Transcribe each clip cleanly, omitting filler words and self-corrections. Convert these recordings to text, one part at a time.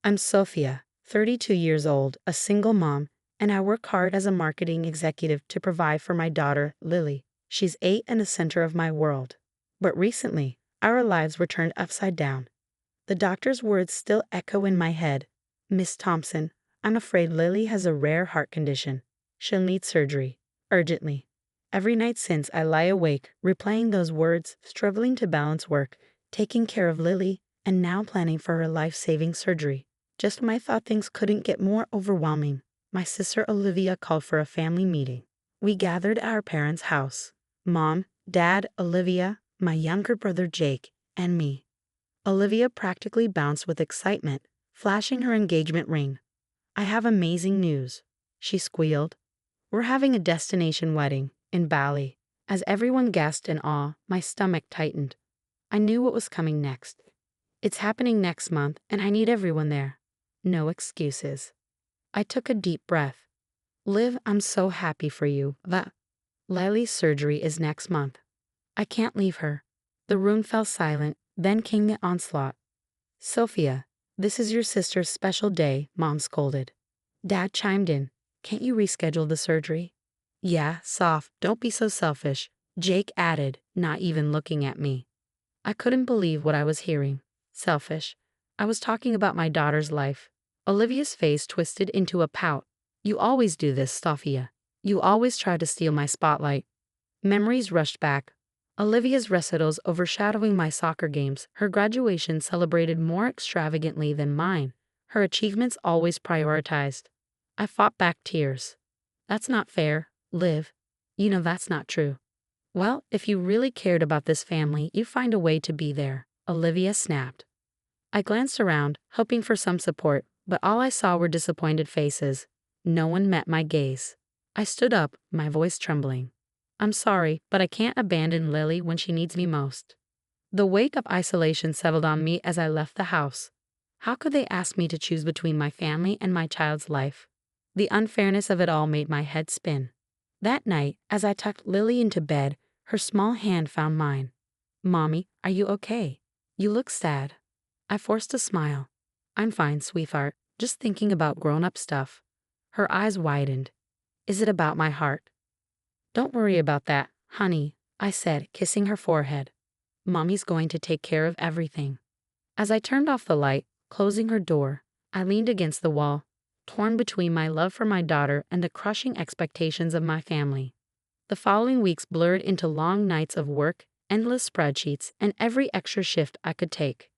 I'm Sophia, 32 years old, a single mom, and I work hard as a marketing executive to provide for my daughter, Lily. She's 8 and the center of my world. But recently, our lives were turned upside down. The doctor's words still echo in my head. Miss Thompson, I'm afraid Lily has a rare heart condition. She'll need surgery. Urgently. Every night since, I lie awake, replaying those words, struggling to balance work, taking care of Lily, and now planning for her life-saving surgery. Just when I thought things couldn't get more overwhelming, my sister Olivia called for a family meeting. We gathered at our parents' house. Mom, Dad, Olivia, my younger brother Jake, and me. Olivia practically bounced with excitement, flashing her engagement ring. I have amazing news, she squealed. We're having a destination wedding in Bali. As everyone gasped in awe, my stomach tightened. I knew what was coming next. It's happening next month, and I need everyone there. No excuses. I took a deep breath. Liv, I'm so happy for you, but Lily's surgery is next month. I can't leave her. The room fell silent, then came the onslaught. Sophia, this is your sister's special day, Mom scolded. Dad chimed in. Can't you reschedule the surgery? Yeah, Soph, don't be so selfish, Jake added, not even looking at me. I couldn't believe what I was hearing. Selfish. I was talking about my daughter's life. Olivia's face twisted into a pout. You always do this, Sophia. You always try to steal my spotlight. Memories rushed back. Olivia's recitals overshadowing my soccer games, her graduation celebrated more extravagantly than mine, her achievements always prioritized. I fought back tears. That's not fair, Liv. You know that's not true. Well, if you really cared about this family, you'd find a way to be there, Olivia snapped. I glanced around, hoping for some support, but all I saw were disappointed faces. No one met my gaze. I stood up, my voice trembling. I'm sorry, but I can't abandon Lily when she needs me most. The weight of isolation settled on me as I left the house. How could they ask me to choose between my family and my child's life? The unfairness of it all made my head spin. That night, as I tucked Lily into bed, her small hand found mine. Mommy, are you okay? You look sad. I forced a smile. I'm fine, sweetheart, just thinking about grown-up stuff. Her eyes widened. Is it about my heart? Don't worry about that, honey, I said, kissing her forehead. Mommy's going to take care of everything. As I turned off the light, closing her door, I leaned against the wall, torn between my love for my daughter and the crushing expectations of my family. The following weeks blurred into long nights of work, endless spreadsheets, and every extra shift I could take.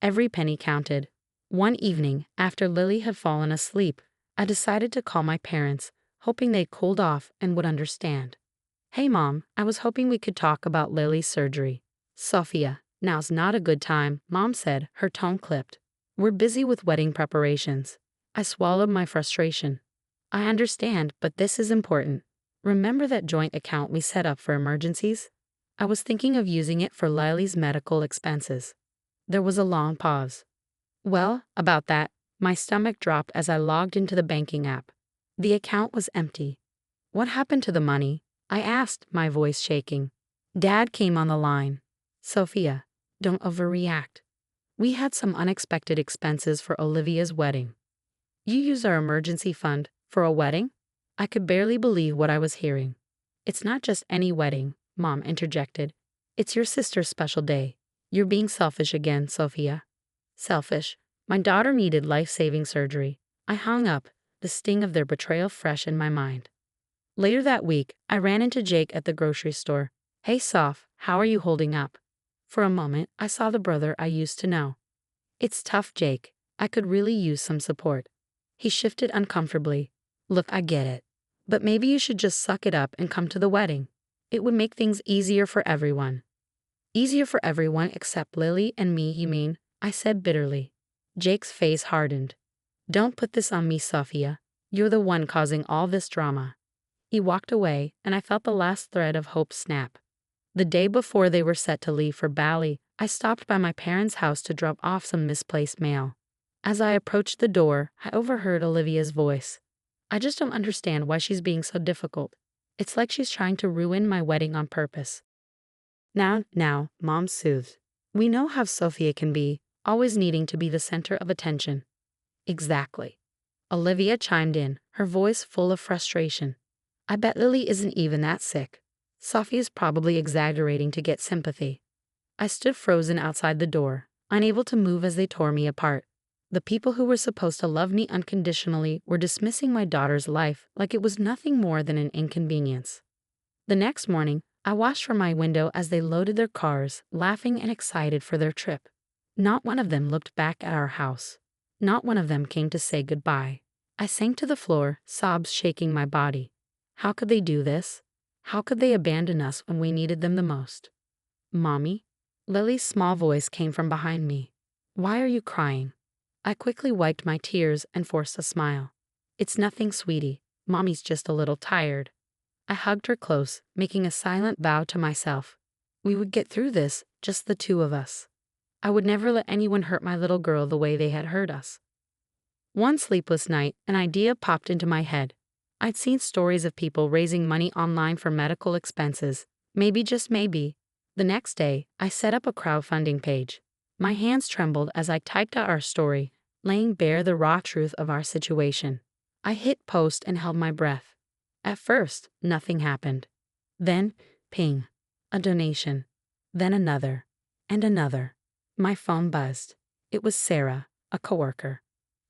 Every penny counted. One evening, after Lily had fallen asleep, I decided to call my parents, hoping they'd cooled off and would understand. Hey Mom, I was hoping we could talk about Lily's surgery. Sophia, now's not a good time, Mom said, her tone clipped. We're busy with wedding preparations. I swallowed my frustration. I understand, but this is important. Remember that joint account we set up for emergencies? I was thinking of using it for Lily's medical expenses. There was a long pause. Well, about that, my stomach dropped as I logged into the banking app. The account was empty. What happened to the money? I asked, my voice shaking. Dad came on the line. Sophia, don't overreact. We had some unexpected expenses for Olivia's wedding. You use our emergency fund for a wedding? I could barely believe what I was hearing. It's not just any wedding, Mom interjected. It's your sister's special day. You're being selfish again, Sophia. Selfish. My daughter needed life-saving surgery. I hung up, the sting of their betrayal fresh in my mind. Later that week, I ran into Jake at the grocery store. Hey Soph, how are you holding up? For a moment, I saw the brother I used to know. It's tough, Jake. I could really use some support. He shifted uncomfortably. Look, I get it. But maybe you should just suck it up and come to the wedding. It would make things easier for everyone. Easier for everyone except Lily and me, you mean? I said bitterly. Jake's face hardened. Don't put this on me, Sophia. You're the one causing all this drama. He walked away, and I felt the last thread of hope snap. The day before they were set to leave for Bali, I stopped by my parents' house to drop off some misplaced mail. As I approached the door, I overheard Olivia's voice. I just don't understand why she's being so difficult. It's like she's trying to ruin my wedding on purpose. Now, Mom soothed. We know how Sophia can be, always needing to be the center of attention. Exactly. Olivia chimed in, her voice full of frustration. I bet Lily isn't even that sick. Sophia's probably exaggerating to get sympathy. I stood frozen outside the door, unable to move as they tore me apart. The people who were supposed to love me unconditionally were dismissing my daughter's life like it was nothing more than an inconvenience. The next morning, I watched from my window as they loaded their cars, laughing and excited for their trip. Not one of them looked back at our house. Not one of them came to say goodbye. I sank to the floor, sobs shaking my body. How could they do this? How could they abandon us when we needed them the most? Mommy? Lily's small voice came from behind me. Why are you crying? I quickly wiped my tears and forced a smile. It's nothing, sweetie. Mommy's just a little tired. I hugged her close, making a silent vow to myself. We would get through this, just the two of us. I would never let anyone hurt my little girl the way they had hurt us. One sleepless night, an idea popped into my head. I'd seen stories of people raising money online for medical expenses. Maybe, just maybe. The next day, I set up a crowdfunding page. My hands trembled as I typed out our story, laying bare the raw truth of our situation. I hit post and held my breath. At first, nothing happened. Then, ping, a donation. Then another, and another. My phone buzzed. It was Sarah, a coworker.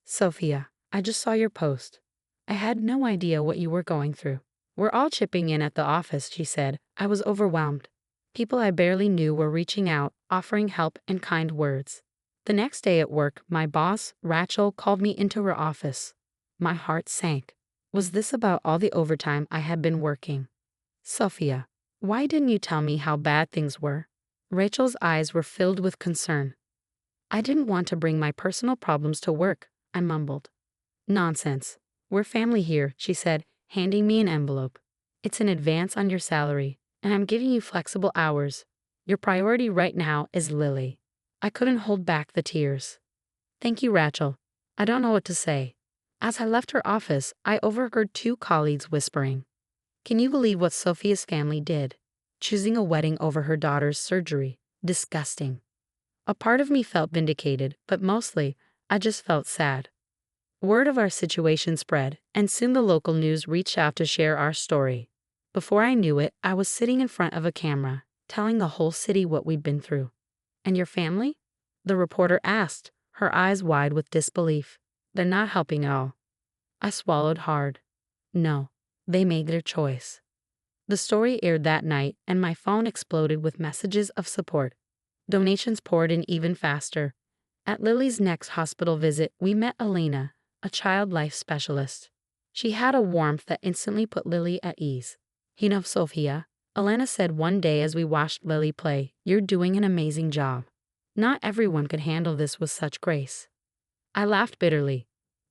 Sophia, I just saw your post. I had no idea what you were going through. We're all chipping in at the office, she said. I was overwhelmed. People I barely knew were reaching out, offering help and kind words. The next day at work, my boss, Rachel, called me into her office. My heart sank. Was this about all the overtime I had been working? Sophia, why didn't you tell me how bad things were? Rachel's eyes were filled with concern. I didn't want to bring my personal problems to work, I mumbled. Nonsense. We're family here, she said, handing me an envelope. It's an advance on your salary, and I'm giving you flexible hours. Your priority right now is Lily. I couldn't hold back the tears. Thank you, Rachel. I don't know what to say. As I left her office, I overheard two colleagues whispering. Can you believe what Sophia's family did? Choosing a wedding over her daughter's surgery. Disgusting. A part of me felt vindicated, but mostly, I just felt sad. Word of our situation spread, and soon the local news reached out to share our story. Before I knew it, I was sitting in front of a camera, telling the whole city what we'd been through. And your family? The reporter asked, her eyes wide with disbelief. They're not helping at all. I swallowed hard. No, they made their choice. The story aired that night, and my phone exploded with messages of support. Donations poured in even faster. At Lily's next hospital visit, we met Elena, a child life specialist. She had a warmth that instantly put Lily at ease. You know, Sophia, Elena said one day as we watched Lily play, you're doing an amazing job. Not everyone could handle this with such grace. I laughed bitterly.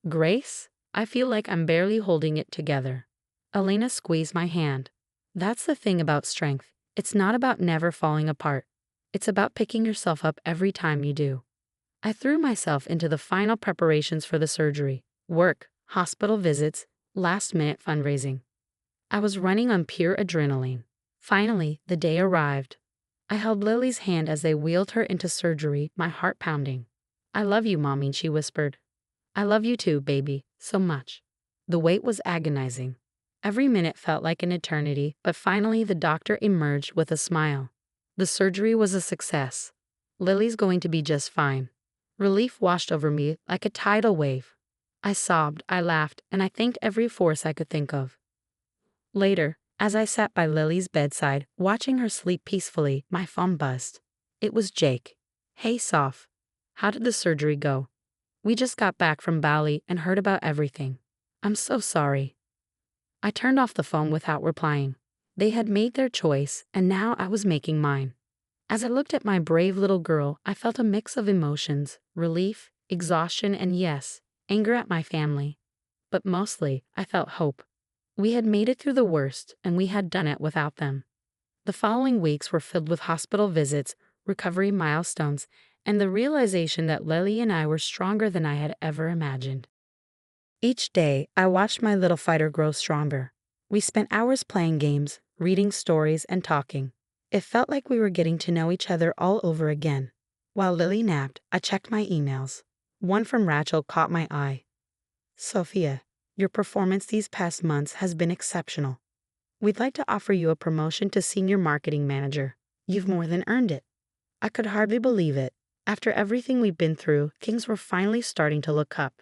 Grace? I feel like I'm barely holding it together. Elena squeezed my hand. That's the thing about strength. It's not about never falling apart. It's about picking yourself up every time you do. I threw myself into the final preparations for the surgery, work, hospital visits, last-minute fundraising. I was running on pure adrenaline. Finally, the day arrived. I held Lily's hand as they wheeled her into surgery, my heart pounding. I love you, Mommy, she whispered. I love you too, baby, so much. The wait was agonizing. Every minute felt like an eternity, but finally the doctor emerged with a smile. The surgery was a success. Lily's going to be just fine. Relief washed over me like a tidal wave. I sobbed, I laughed, and I thanked every force I could think of. Later, as I sat by Lily's bedside, watching her sleep peacefully, my phone buzzed. It was Jake. Hey, Soph. How did the surgery go? We just got back from Bali and heard about everything. I'm so sorry. I turned off the phone without replying. They had made their choice, and now I was making mine. As I looked at my brave little girl, I felt a mix of emotions, relief, exhaustion, and yes, anger at my family. But mostly, I felt hope. We had made it through the worst, and we had done it without them. The following weeks were filled with hospital visits, recovery milestones, and the realization that Lily and I were stronger than I had ever imagined. Each day, I watched my little fighter grow stronger. We spent hours playing games, reading stories, and talking. It felt like we were getting to know each other all over again. While Lily napped, I checked my emails. One from Rachel caught my eye. Sophia, your performance these past months has been exceptional. We'd like to offer you a promotion to senior marketing manager. You've more than earned it. I could hardly believe it. After everything we've been through, things were finally starting to look up.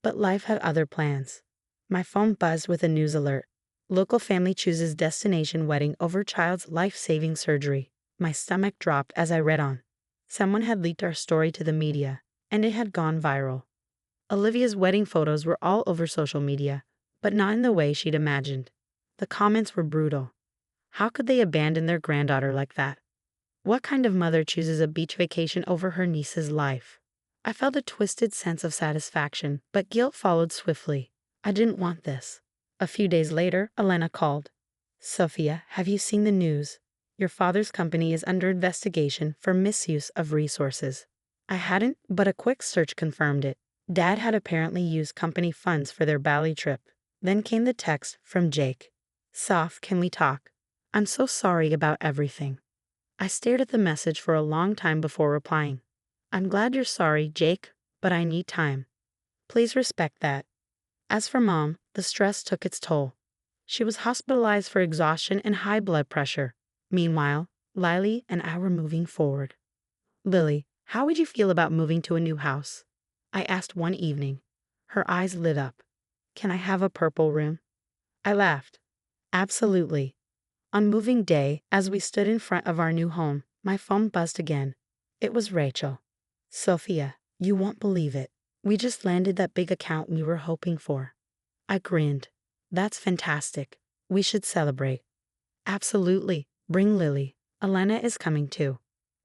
But life had other plans. My phone buzzed with a news alert. Local family chooses destination wedding over child's life-saving surgery. My stomach dropped as I read on. Someone had leaked our story to the media, and it had gone viral. Olivia's wedding photos were all over social media, but not in the way she'd imagined. The comments were brutal. How could they abandon their granddaughter like that? What kind of mother chooses a beach vacation over her niece's life? I felt a twisted sense of satisfaction, but guilt followed swiftly. I didn't want this. A few days later, Elena called. Sophia, have you seen the news? Your father's company is under investigation for misuse of resources. I hadn't, but a quick search confirmed it. Dad had apparently used company funds for their Bali trip. Then came the text from Jake. Soph, can we talk? I'm so sorry about everything. I stared at the message for a long time before replying. I'm glad you're sorry, Jake, but I need time. Please respect that. As for Mom, the stress took its toll. She was hospitalized for exhaustion and high blood pressure. Meanwhile, Lily and I were moving forward. Lily, how would you feel about moving to a new house? I asked one evening. Her eyes lit up. Can I have a purple room? I laughed. Absolutely. On moving day, as we stood in front of our new home, my phone buzzed again. It was Rachel. Sophia, you won't believe it. We just landed that big account we were hoping for. I grinned. That's fantastic. We should celebrate. Absolutely. Bring Lily. Elena is coming too.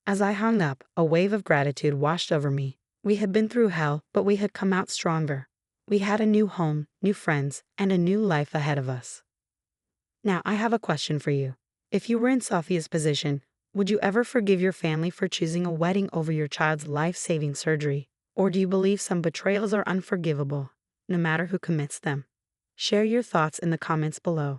As I hung up, a wave of gratitude washed over me. We had been through hell, but we had come out stronger. We had a new home, new friends, and a new life ahead of us. Now, I have a question for you. If you were in Sophia's position, would you ever forgive your family for choosing a wedding over your child's life-saving surgery? Or do you believe some betrayals are unforgivable, no matter who commits them? Share your thoughts in the comments below.